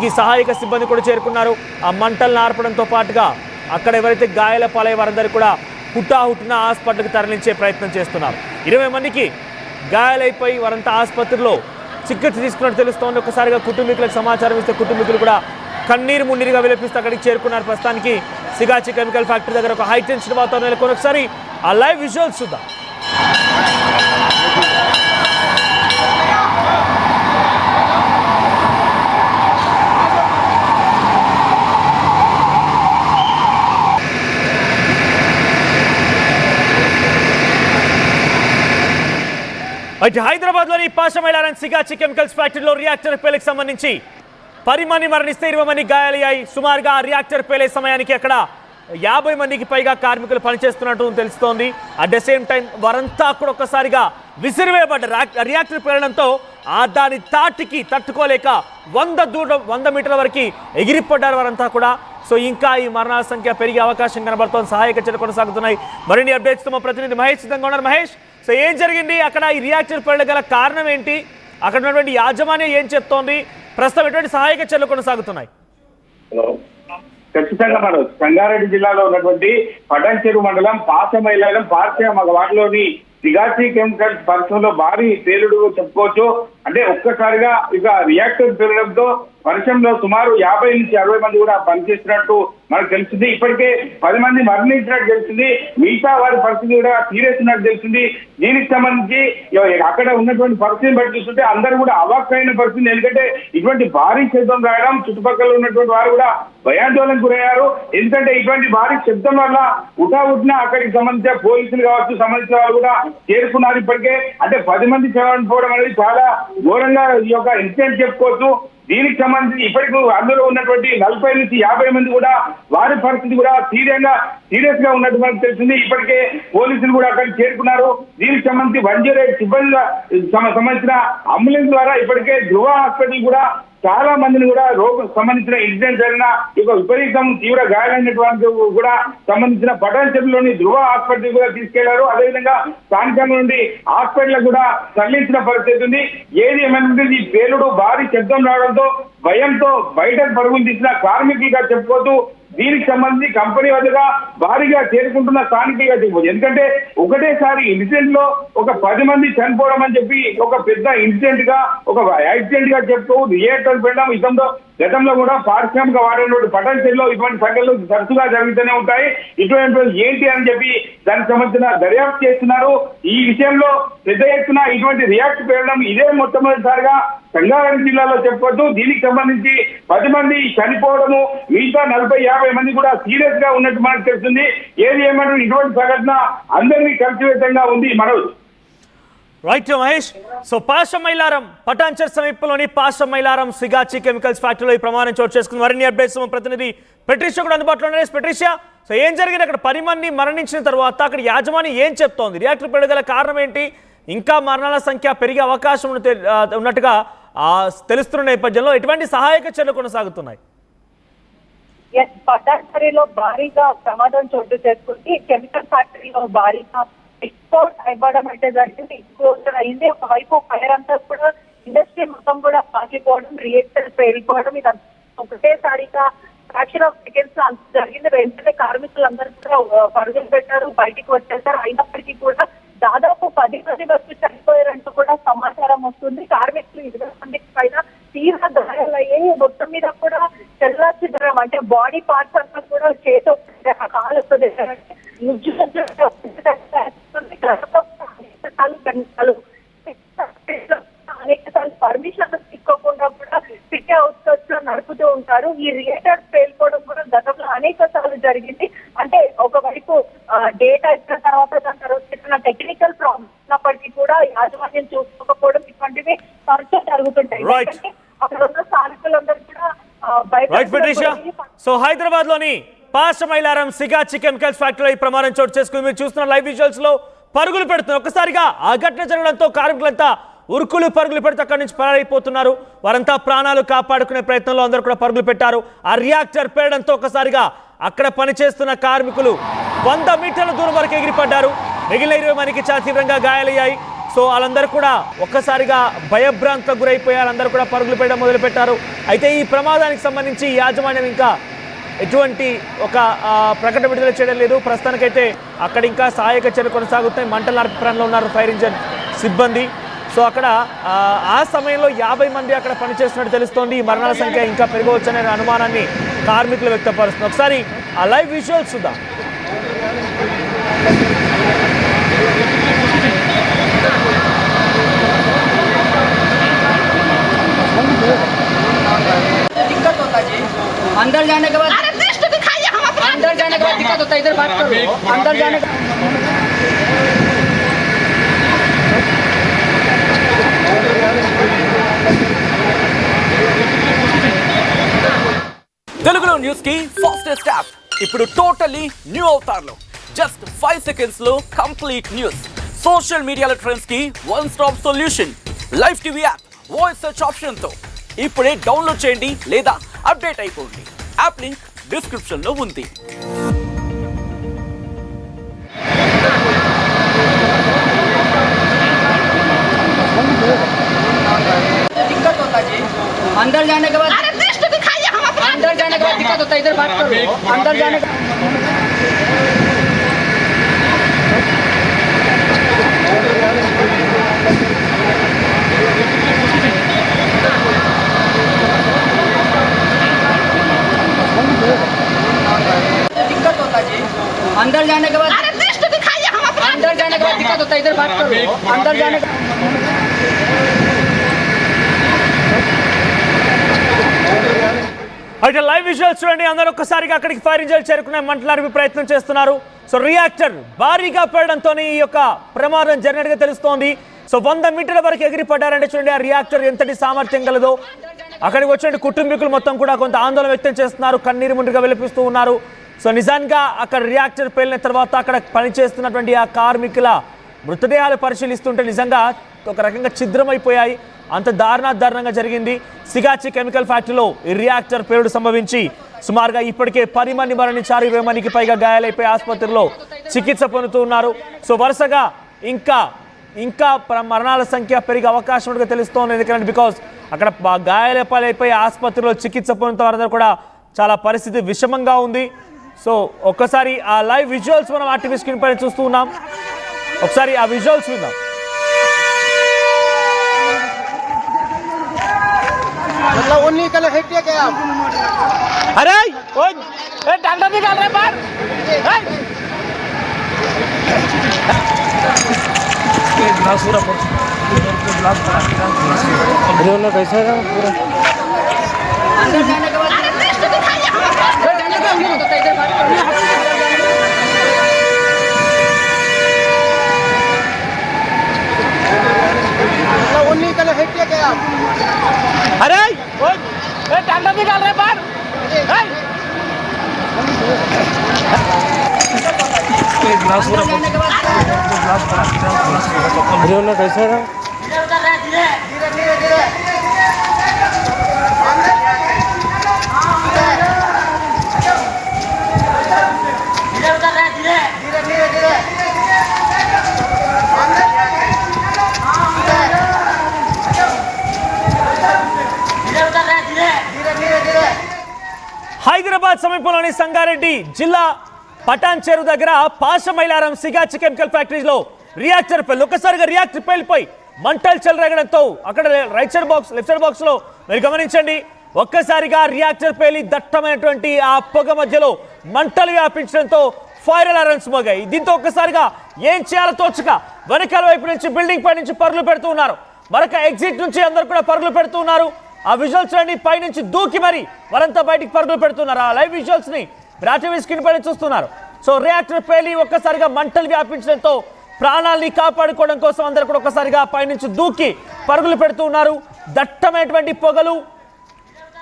అక్కడికి సహాయక సిబ్బంది కూడా చేరుకున్నారు. ఆ మంటలను ఆర్పడంతో పాటుగా అక్కడ ఎవరైతే గాయాల పాలయ్యే వారందరూ కూడా హుటాహుటిన హాస్పిటల్కి తరలించే ప్రయత్నం చేస్తున్నారు. 20 మందికి గాయాలైపోయి వారంతా ఆసుపత్రిలో చికిత్స తీసుకున్నట్టు తెలుస్తోంది. ఒకసారిగా కుటుంబీకులకు సమాచారం ఇస్తే కుటుంబీకులు కూడా కన్నీరు మున్నీరుగా విలపిస్తూ అక్కడికి చేరుకున్నారు. ప్రస్తుతానికి సిగాచి కెమికల్ ఫ్యాక్టరీ దగ్గర ఒక హై టెన్షన్ వాతావరణం నెలకొని ఒకసారి ఆ లైవ్ విజువల్స్ చూద్దాం. అయితే హైదరాబాద్లోని పాషమైలారం సిగాచి కెమికల్స్ ఫ్యాక్టరీలో రియాక్టర్ పేలికి సంబంధించి 10 మంది మరణిస్తే 20 మంది గాయాలయ్యాయి. సుమారుగా రియాక్టర్ పేలే సమయానికి అక్కడ 50 మందికి పైగా కార్మికులు పనిచేస్తున్నట్టు తెలుస్తోంది. అట్ ద సేమ్ టైం వారంతా కూడా ఒక్కసారిగా విసిరివేయబడ్డ రియాక్టర్ పేలడంతో దాని తాటికి తట్టుకోలేక 100 మీటర్ల వరకు ఎగిరిపడ్డారు వారంతా కూడా. సో ఇంకా ఈ మరణాల సంఖ్య పెరిగే అవకాశం కనబడుతోంది. సహాయక చర్యలు కొనసాగుతున్నాయి. మరిన్ని అప్డేట్స్తో మా ప్రతినిధి మహేష్ సిద్ధంగా ఉన్నారు. మహేష్, సో ఏం జరిగింది అక్కడ? ఈ రియాక్టర్ పేలడం గల కారణం ఏంటి? అక్కడ ఉన్నటువంటి యాజమాన్యం ఏం చెప్తోంది? ప్రస్తుతం ఎటువంటి సహాయక చర్యలు కొనసాగుతున్నాయి? ఖచ్చితంగా మనం సంగారెడ్డి జిల్లాలో ఉన్నటువంటి పటాన్చెరు మండలం పాషమైలారం వాటిలోని సిగాచి కెమికల్స్ పరిశ్రమలో భారీ పేలుడు చెప్పుకోవచ్చు. అంటే ఒక్కసారిగా ఇక రియాక్టర్ పేలడంతో వర్షంలో సుమారు 50 నుంచి 60 మంది కూడా పనిచేస్తున్నట్టు మనకు తెలిసింది. ఇప్పటికే 10 మంది మరణించినట్టు తెలిసింది. మిగతా వారి పరిస్థితి కూడా సీరియస్ ఉన్నట్టు తెలిసింది. దీనికి సంబంధించి అక్కడ ఉన్నటువంటి పరిస్థితిని బట్టి చూస్తుంటే అందరూ కూడా అవాక్కైన పరిస్థితి. ఎందుకంటే ఇటువంటి భారీ శబ్దం రావడం చుట్టుపక్కల ఉన్నటువంటి వారు కూడా భయాందోళనకు గురయ్యారు. ఎందుకంటే ఇటువంటి భారీ శబ్దం వల్ల ఉఠావుటిన అక్కడికి సంబంధించిన పోలీసులు కావచ్చు, సంబంధించిన వాళ్ళు కూడా చేరుకున్నారు. ఇప్పటికే అంటే 10 మంది చనిపోవడం అనేది చాలా ఘోరంగా ఈ యొక్క ఇన్సిడెంట్ చెప్పుకోవచ్చు. దీనికి సంబంధించి ఇప్పటికి అందులో ఉన్నటువంటి 40 నుంచి 50 మంది కూడా వారి పరిస్థితి కూడా సీరియస్ గా ఉన్నట్టు మనకు తెలిసింది. ఇప్పటికే పోలీసులు కూడా అక్కడికి చేరుకున్నారు. దీనికి సంబంధించి 108 సిబ్బంది సంబంధించిన అంబులెన్స్ ద్వారా ఇప్పటికే ధృవ హాస్పిటల్ కూడా చాలా మందిని కూడా రోగం సంబంధించిన ఇన్సిడెంట్ జరిగిన ఇక విపరీతం తీవ్ర గాయాలైనటువంటి కూడా సంబంధించిన పటాన్చెరులోని ధృవ హాస్పిటల్ కూడా తీసుకెళ్లారు. అదేవిధంగా స్థానికంగా నుండి హాస్పిటల్ కూడా తరలించిన పరిస్థితి ఉంది. ఏది ఏమైనా ఈ పేలుడు భారీ శబ్దం రావడంతో భయంతో బయటకు పరుగులు తీసిన కార్మికులుగా చెప్పుకోవచ్చు. దీనికి సంబంధించి కంపెనీ వద్దగా భారీగా చేరుకుంటున్న స్థానికులుగా చెప్పవచ్చు. ఎందుకంటే ఒకటేసారి ఇన్సిడెంట్ లో ఒక 10 మంది చనిపోవడం అని చెప్పి ఒక పెద్ద ఇన్సిడెంట్ గా ఒక యాక్సిడెంట్ గా చెప్తూ రియాక్టర్ పెట్టడం గతంలో కూడా పారిశ్రామిక వాడినటువంటి పటాన్చెరులో ఇటువంటి సంఘటనలు తరచుగా జరుగుతూనే ఉంటాయి. ఇటువంటి ఏంటి అని చెప్పి దానికి సంబంధించిన దర్యాప్తు చేస్తున్నారు. ఈ విషయంలో పెద్ద ఎత్తున ఇటువంటి రియాక్ట్ పేయడం ఇదే మొట్టమొదటిసారిగా సంగారెడ్డి జిల్లాలో చెప్పుకోవచ్చు. దీనికి సంబంధించి 10 మంది చనిపోవడము, మిగతా 40-50 మంది కూడా సీరియస్ గా ఉన్నట్టు మనకు తెలుస్తుంది. ఏది ఏమంటారు ఇటువంటి సంఘటన అందరినీ కలిసివేతంగా ఉంది. మనోజ్, రైట్ మహేష్. సో పాషమైలారం పటాన్చెరు సమీపంలోని పాషమైలారం సిగాచి కెమికల్స్ ఫ్యాక్టరీలో ఈ ప్రమాదం చోటు చేసుకుని మరిన్ని అప్డేట్స్ ప్రతినిధి పెట్రిషియా కూడా అందుబాటులో ఉన్నాయి. పెట్రిషియా, సో ఏం జరిగింది అక్కడ? 10 మంది మరణించిన తర్వాత అక్కడ యాజమాన్యం ఏం చెప్తోంది? రియాక్టర్ పేలుడు గల కారణం ఏంటి? ఇంకా మరణాల సంఖ్య పెరిగే అవకాశం ఉన్నట్టుగా తెలుస్తున్న నేపథ్యంలో ఎటువంటి సహాయక చర్యలు కొనసాగుతున్నాయి? పటాన్చెరులో భారీగా ప్రమాదం చోటు చేసుకుంది. కెమికల్ ఫ్యాక్టరీలో భారీగా ఎక్స్పోర్ట్ ఇవ్వడం అంటే జరిగింది. ఎక్స్పోర్ట్ అయింది. ఒకవైపు ఫైర్ అంతా కూడా ఇండస్ట్రీ మొత్తం కూడా పాకిపోవడం, రియాక్టర్ పేలిపోవడం, ఇది ఒకటేసారిగా ఫ్రాక్షన్ ఆఫ్ సెకండ్స్ అంత జరిగింది. వెంటనే కార్మికులందరూ కూడా పరుగులు పెట్టారు, బయటికి వచ్చేసారు. అయినప్పటికీ కూడా దాదాపు 10 మంది వరకు చనిపోయారంటూ కూడా సమాచారం వస్తుంది. కార్మికులు 20 మందికి పైన తీవ్ర గాయాలయ్యాయి. మొత్తం మీద కూడా చెల్లాచెదరం అంటే బాడీ పార్ట్స్ అంతా కూడా చేతో కాలు అనేక సార్లు పర్మిషన్ తీసుకోకుండా కూడా సిటీ అవుట్స్కట్స్ లో నడుపుతూ ఉంటారు. ఈ రియాక్టర్ పేలిపోవడం కూడా గతంలో అనేక సార్లు జరిగింది. అంటే ఒకవైపు డేటా ఇచ్చిన తర్వాత దాని తర్వాత ఇచ్చిన టెక్నికల్ ప్రాబ్లమ్ ఉన్నప్పటికీ కూడా యాజమాన్యం చూసుకోకపోవడం ఇటువంటివి తరచూ జరుగుతుంటాయి. అక్కడ ఉన్న స్థానికులందరూ కూడా సో హైదరాబాద్ లోని పాషమైలారం సిగాచి కెమికల్స్ ఫ్యాక్టరీలో ఈ ప్రమాదం చోటు చేసుకుని మీరు చూస్తున్న లైవ్ విజువల్స్ లో పరుగులు పెడుతున్నారు. ఒక్కసారిగా ఆ ఘటన జరగడంతో కార్మికులంతా ఉరుకులు పరుగులు పెడితే అక్కడి నుంచి పరారైపోతున్నారు. వారంతా ప్రాణాలు కాపాడుకునే ప్రయత్నంలో అందరూ కూడా పరుగులు పెట్టారు. ఆ రియాక్టర్ పేలడంతో ఒక్కసారిగా అక్కడ పనిచేస్తున్న కార్మికులు 100 మీటర్ల దూరం వరకు ఎగిరిపడ్డారు. మిగిలిన 20 మందికి చాలా తీవ్రంగా గాయాలయ్యాయి. సో వాళ్ళందరూ కూడా ఒక్కసారిగా భయభ్రాంతకు గురైపోయారు. అందరూ కూడా పరుగులు పెట్టడం మొదలుపెట్టారు. అయితే ఈ ప్రమాదానికి సంబంధించి యాజమాన్యం ఇంకా ఎటువంటి ఒక ప్రకటన విడుదల చేయడం లేదు. ప్రస్తుతానికైతే అక్కడ ఇంకా సహాయక చర్యలు కొనసాగుతాయి. మంటల నరపడంలో ఉన్నారు ఫైర్ ఇంజన్ సిబ్బంది. సో అక్కడ ఆ సమయంలో 50 మంది అక్కడ పనిచేస్తున్నట్టు తెలుస్తోంది. ఈ మరణాల సంఖ్య ఇంకా పెరగవచ్చనే అనుమానాన్ని కార్మికులు వ్యక్తపరుస్తున్నారు. ఒకసారి ఆ లైవ్ విజువల్స్ చూద్దాం. दिक्कत होता है जी, अंदर जाने के बाद अंदर जाने के बाद दिक्कत होता है. इधर बात करो, अंदर जाने का తెలుగులో న్యూస్ కి ఫాస్టెస్ట్ యాప్ ఇప్పుడు టోటలీ న్యూ అవతార్లో జస్ట్ 5 సెకండ్స్ లో కంప్లీట్ న్యూస్. సోషల్ మీడియాలో ట్రెండ్స్ కి one stop solution. Live TV app voice search option తో ఇప్పుడే డౌన్లోడ్ చేయండి లేదా అప్డేట్ అయిపోండి. యాప్ లింక్ డిస్క్రిప్షన్ లో ఉంది. दिक्कत होता है जी, अंदर जाने के बाद अंदर जाने के बाद दिक्कत होता है. इधर बात करो, अंदर जाने का दिक्कत होता है जी, अंदर जाने के बाद अंदर जाने के बाद दिक्कत होता है. इधर बात करो, अंदर जाने का అయితే లైవ్ విజువల్స్ చూడండి. అందరూ ఒక్కసారిగా అక్కడికి ఫైర్ ఇంజన్లు చేరుకునే మంటలార్పే ప్రయత్నం చేస్తున్నారు. సో రియాక్టర్ భారీగా పేలడంతో ఈ యొక్క ప్రమాదం జరిగినట్టుగా తెలుస్తోంది. సో 100 మీటర్ల వరకు ఎగిరి పడ్డారంటే చూడండి ఆ రియాక్టర్ ఎంతటి సామర్థ్యం గలదో. అక్కడికి వచ్చిన కుటుంబీకులు మొత్తం కూడా కొంత ఆందోళన వ్యక్తం చేస్తున్నారు, కన్నీరు ముందుగా విలపిస్తూ ఉన్నారు. సో నిజంగా అక్కడ రియాక్టర్ పేలిన తర్వాత అక్కడ పనిచేస్తున్నటువంటి ఆ కార్మికుల మృతదేహాలు పరిశీలిస్తుంటే నిజంగా ఒక రకంగా ఛిద్రమైపోయాయి. అంత దారుణంగా జరిగింది. సిగాచి కెమికల్ ఫ్యాక్టరీలో ఈ రియాక్టర్ పేలుడు సంభవించి సుమారుగా ఇప్పటికే 10 మంది మరణించారు. 20 మందికి పైగా గాయాలైపోయి ఆసుపత్రిలో చికిత్స పొందుతూ ఉన్నారు. సో వరుసగా ఇంకా మరణాల సంఖ్య పెరిగే అవకాశం ఉన్నట్టుగా తెలుస్తోంది. ఎందుకంటే బికాజ్ అక్కడ గాయాలైపోయి ఆసుపత్రిలో చికిత్స పొందుతున్న వారందరూ కూడా చాలా పరిస్థితి విషమంగా ఉంది. సో ఒక్కసారి ఆ లైవ్ విజువల్స్ మనం ఆర్టీవీ స్క్రీన్ పైన చూస్తూ ఉన్నాం. ఒకసారి ఆ విజువల్స్ చూద్దాం. मतलब वो निकल हटिए क्या अरे ओए डॉक्टर निकाल रहे बाहर ग्लास पूरा ग्लास कैसा है पूरा अंदर जाने के बाद अंदर जाने का नहीं होता है. इधर बात करो, मतलब वो निकल हटिए क्या अरे ओए डॉक्टर निकाल रहे बाहर ग्लास पूरा ग्लास कैसा है హైదరాబాద్ సమీపంలోని సంగారెడ్డి జిల్లా పటాన్ చెరువు దగ్గర పాశమైలారం సిగాచి కెమికల్ ఫ్యాక్టరీలో రియాక్టర్ పేలి ఒక్కసారిగా రియాక్టర్ పేలిపోయి మంటలు చెలరేగడంతో అక్కడ లెఫ్ట్ సైడ్ బాక్స్ లో మీరు గమనించండి. ఒక్కసారిగా రియాక్టర్ పేలి దట్టమైనటువంటి ఆ పొగ మధ్యలో మంటలు వ్యాపించడంతో ఫైర్ అలారమ్స్ మోగాయి. దీంతో ఒక్కసారిగా ఏం చేయాలో తోచక వెనకాల వైపు నుంచి బిల్డింగ్ పై నుంచి పరుగులు పెడుతూ ఉన్నారు. మరొక ఎగ్జిట్ నుంచి అందరూ కూడా పరుగులు పెడుతూ ఉన్నారు. ఆ విజువల్స్ అన్ని పై నుంచి దూకి మరి వారంతా బయటికి పరుగులు పెడుతున్నారు. ఆ లైవ్ విజువల్స్ ని టీవీ స్క్రీన్ పైన చూస్తున్నారు. సో రియాక్టర్ పేలి ఒక్కసారిగా మంటలు వ్యాపించడంతో ప్రాణాలని కాపాడుకోవడం కోసం అందరూ కూడా ఒక్కసారిగా పైనుంచి దూకి పరుగులు పెడుతూ ఉన్నారు. దట్టమైనటువంటి పొగలు,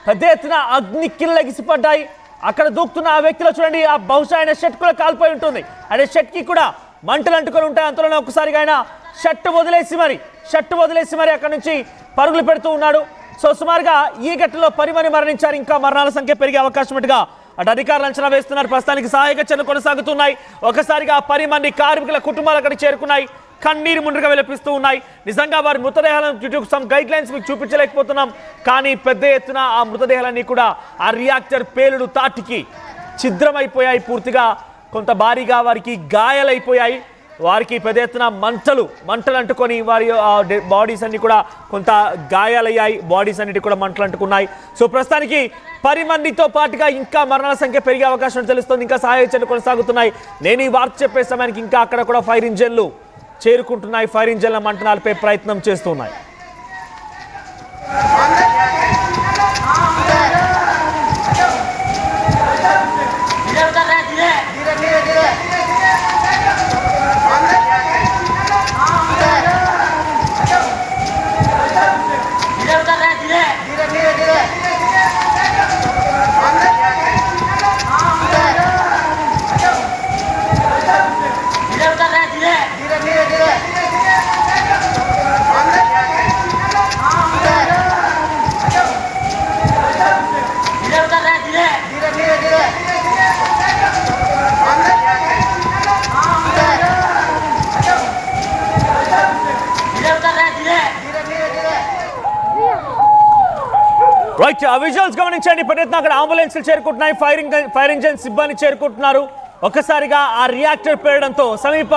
పెద్ద ఎత్తున అగ్ని కిల్లెగిసిపడ్డాయి. అక్కడ దూకుతున్న ఆ వ్యక్తిలో చూడండి, ఆ బహుశా ఆయన షర్ట్ కూడా కాలిపోయి ఉంటుంది. అంటే షర్ట్ కి కూడా మంటలు అంటుకొని ఉంటాయి. అంతలోనే ఒక్కసారిగా ఆయన షర్ట్ వదిలేసి మరి అక్కడ నుంచి పరుగులు పెడుతూ ఉన్నాడు. సో సుమారుగా ఈ ఘటనలో 10 మంది మరణించారు. ఇంకా మరణాల సంఖ్య పెరిగే అవకాశం ఉన్నట్టుగా అటు అధికారులు అంచనా వేస్తున్నారు. ప్రస్తుతానికి సహాయక చర్యలు కొనసాగుతున్నాయి. ఒకసారిగా 10 మంది కార్మికుల కుటుంబాలు అక్కడికి చేరుకున్నాయి. కన్నీరు ముందుగా విలపిస్తూ ఉన్నాయి. నిజంగా వారి మృతదేహాలను సమ్ గైడ్ లైన్స్ మీకు చూపించలేకపోతున్నాం, కానీ పెద్ద ఎత్తున ఆ మృతదేహాలన్నీ కూడా ఆ రియాక్టర్ పేలుడు తాటికి ఛిద్రమైపోయాయి. పూర్తిగా కొంత భారీగా వారికి గాయాలైపోయాయి. వారికి పెద్ద ఎత్తున మంటలు అంటుకొని వారి బాడీస్ అన్ని కూడా కొంత గాయాలయ్యాయి. బాడీస్ అన్నిటి కూడా మంటలు అంటుకున్నాయి. సో ప్రస్తుతానికి 10 మందితో పాటుగా ఇంకా మరణాల సంఖ్య పెరిగే అవకాశం తెలుస్తుంది. ఇంకా సహాయ చర్యలు కొనసాగుతున్నాయి. నేను ఈ వార్త చెప్పే సమయానికి ఇంకా అక్కడ కూడా ఫైర్ ఇంజన్లు చేరుకుంటున్నాయి. ఫైర్ ఇంజన్ల మంటనాలపై ప్రయత్నం చేస్తున్నాయి. రైట్, ఆ విజువల్స్ గమనించండి. ప్రయత్నం అక్కడ అంబులెన్స్లు చేరుకుంటున్నాయి. ఫైర్ ఇంజన్ సిబ్బంది చేరుకుంటున్నారు. ఒక్కసారిగా ఆ రియాక్టర్ పేలడంతో సమీప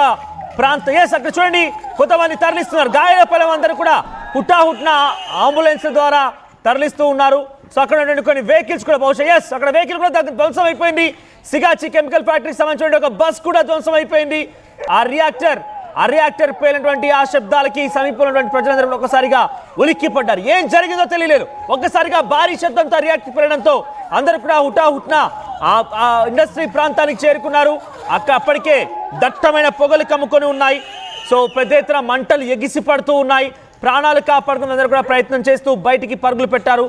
ప్రాంత అక్కడ చూడండి కొంతమంది తరలిస్తున్నారు. గాయాల అందరూ కూడా హుటాహుట్న అంబులెన్స్ ద్వారా తరలిస్తూ ఉన్నారు. సో అక్కడ ఉన్నటువంటి కొన్ని వెహికల్స్ కూడా బహుశా అక్కడ వెహికల్ కూడా ధ్వంసం అయిపోయింది. సిగాచి కెమికల్ ఫ్యాక్టరీకి సంబంధించిన ఒక బస్ కూడా ధ్వంసం అయిపోయింది. ఆ రియాక్టర్ పేలినటువంటి ఆ శబ్దాలకి సమీపంలో ఉన్నటువంటి ప్రజలందరూ ఒక్కసారిగా ఉలిక్కి పడ్డారు. ఏం జరిగిందో తెలియలేదు. ఒక్కసారిగా భారీ శబ్దంతో రియాక్టర్ పేలడంతో అందరూ కూడా హుటాహుట్న ఆ ఇండస్ట్రీ ప్రాంతానికి చేరుకున్నారు. అప్పటికే దట్టమైన పొగలు కమ్ముకొని ఉన్నాయి. సో పెద్ద ఎత్తున మంటలు ఎగిసి పడుతూ ఉన్నాయి. ప్రాణాలు కాపాడుకుని అందరూ కూడా ప్రయత్నం చేస్తూ బయటికి పరుగులు పెట్టారు.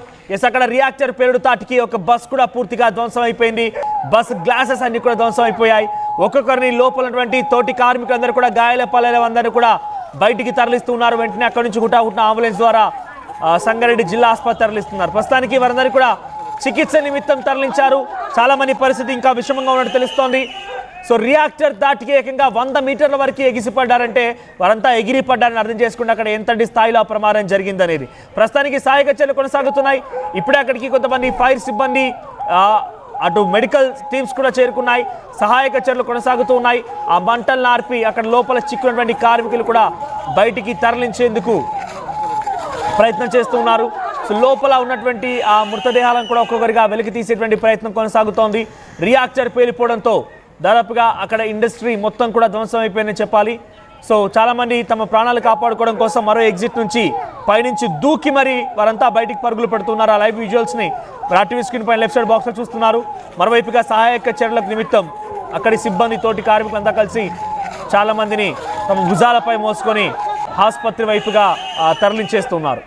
అక్కడ రియాక్టర్ పేలుడు తాటికి ఒక బస్ కూడా పూర్తిగా ధ్వంసం అయిపోయింది. బస్ గ్లాసెస్ అన్ని కూడా ధ్వంసం అయిపోయాయి. ఒక్కొక్కరిని లోపల ఉన్నటువంటి తోటి కార్మికులందరూ కూడా గాయాల పాలైన అందరూ కూడా బయటికి తరలిస్తున్నారు. వెంటనే అక్కడి నుంచి హుటాహుట్న అంబులెన్స్ ద్వారా సంగారెడ్డి జిల్లా ఆసుపత్రి తరలిస్తున్నారు. ప్రస్తుతానికి వారందరూ కూడా చికిత్స నిమిత్తం తరలించారు. చాలా మంది పరిస్థితి ఇంకా విషమంగా ఉన్నట్టు తెలుస్తోంది. సో రియాక్టర్ దాటికి ఏకంగా 100 మీటర్ల వరకు ఎగిసిపడ్డారంటే వారంతా ఎగిరిపడ్డారని అర్థం చేసుకుంటే అక్కడ ఎంతటి స్థాయిలో ప్రమాదం జరిగిందనేది. ప్రస్తుతానికి సహాయక చర్యలు కొనసాగుతున్నాయి. ఇప్పుడే అక్కడికి కొంతమంది ఫైర్ సిబ్బంది అటు మెడికల్ టీమ్స్ కూడా చేరుకున్నాయి. సహాయక చర్యలు కొనసాగుతూ ఉన్నాయి. ఆ మంటలను ఆర్పి అక్కడ లోపల చిక్కున్నటువంటి కార్మికులు కూడా బయటికి తరలించేందుకు ప్రయత్నం చేస్తూ ఉన్నారు. సో లోపల ఉన్నటువంటి ఆ మృతదేహాలను కూడా ఒక్కొక్కరిగా వెలికి తీసేటువంటి ప్రయత్నం కొనసాగుతోంది. రియాక్టర్ పేలిపోవడంతో దాదాపుగా అక్కడ ఇండస్ట్రీ మొత్తం కూడా ధ్వంసం అయిపోయిందని చెప్పాలి. సో చాలామంది తమ ప్రాణాలు కాపాడుకోవడం కోసం మరో ఎగ్జిట్ నుంచి పైనుంచి దూకి మరి వారంతా బయటికి పరుగులు పెడుతున్నారు. ఆ లైవ్ విజువల్స్ని టీవీ స్క్రీన్ పైన లెఫ్ట్ సైడ్ బాక్స్లో చూస్తున్నారు. మరోవైపుగా సహాయక చర్యలకు నిమిత్తం అక్కడి సిబ్బంది తోటి కార్మికులంతా కలిసి చాలామందిని తమ భుజాలపై మోసుకొని ఆసుపత్రి వైపుగా తరలించేస్తున్నారు.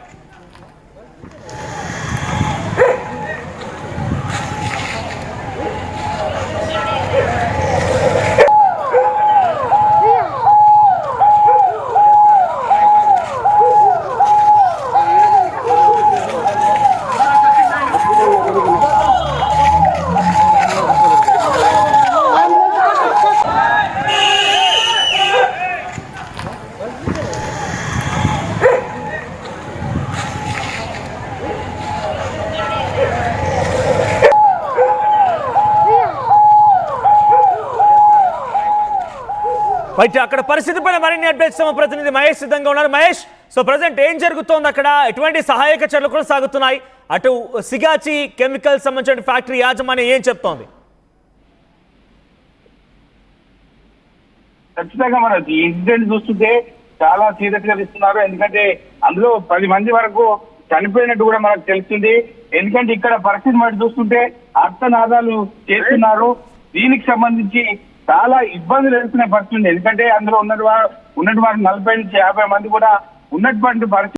అక్కడ పరిస్థితి పైన మరిన్ని అప్డేట్స్ మా ప్రతినిధి మహేష్ సిద్ధంగా ఉన్నారు. మహేష్, సో ప్రజెంట్ ఏం జరుగుతోంది అక్కడ? ఎటువంటి సహాయక చర్యలు కూడా సాగుతున్నాయి? అటు సిగాచి కెమికల్ సంబంధించిన ఫ్యాక్టరీ యాజమాన్యం ఏం చెప్తోంది? ఖచ్చితంగా మనం ఈ ఇన్సిడెంట్ చూస్తుంటే చాలా సీరియస్ గా ఇస్తున్నారు. ఎందుకంటే అందులో 10 మంది వరకు చనిపోయినట్టు కూడా మనకు తెలుస్తుంది. ఎందుకంటే ఇక్కడ పరిస్థితి మనం చూస్తుంటే అర్థనాదాలు చేస్తున్నారు. దీనికి సంబంధించి చాలా ఇబ్బందులు ఎదుర్కొనే పరిస్థితి ఉంది. ఎందుకంటే అందులో ఉన్నటువంటి వారు 40 నుంచి 50 మంది కూడా ఉన్నటువంటి పరిస్థితి